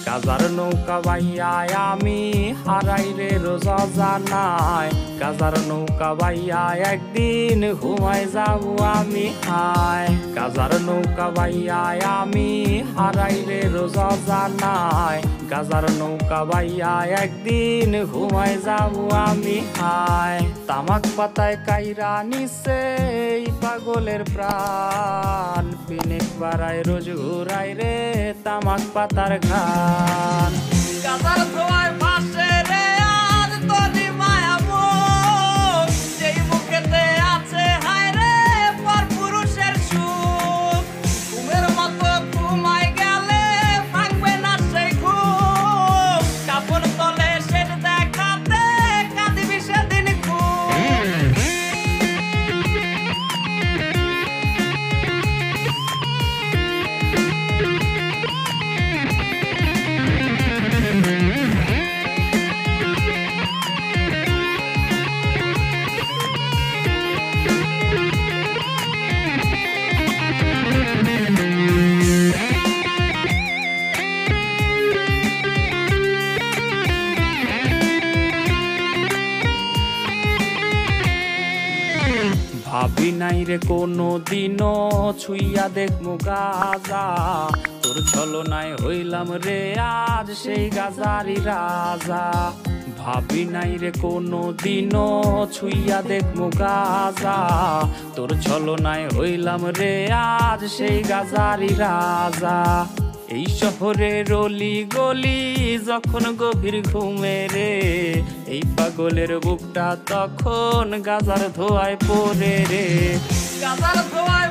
গাজার নৌকা বাইয়ায় আমি হারাই রে রোজ জানায়, গাজার নৌকা বাইয়ায় একদিন ঘুমায় যাবো আমি হায়। গাজার নৌকা বাইয়ায় আমি হারাই রে রোজ জানায়, গাজার নৌকা বাইয়ায় একদিন ঘুমায় যাবো আমি হায়। তামাক পাতায় কাইরা নিছে এই পাগলের প্রাণ, পিনেক পাড়ায় রোজ ঘুরাই রে তামাক পাতার ঘান। গাজার ধোয়ায় ভাসে রে আজ তোরি মায়া মুখ, যেই মুখেতে আছে হায় রে পর পুরুষের সুখ। ঘুমের মতো ঘুমায় গেলে ভাঙবে না সেই ঘুম, কাপড় তলে সেট দেখাতে কাঁদিবি সেদিন খুব। ভাবি নাই রে কোনো দিনও ছুইয়া দেখমু গাজা, তোর ছলনায় হইলাম রে আজ সেই গাজারি রাজা। ভাবি নাই রে কোনো দিনও ছুইয়া দেখমু গাজা, তোর ছলনায় হইলাম রে আজ সেই গাজারি রাজা। এই শহরের অলি গলি যখন গভীর ঘুমে রে, এই পাগলের বুকটা তখন গাজার ধোয়ায় পড়ে রে। গাজার ধোয়ায়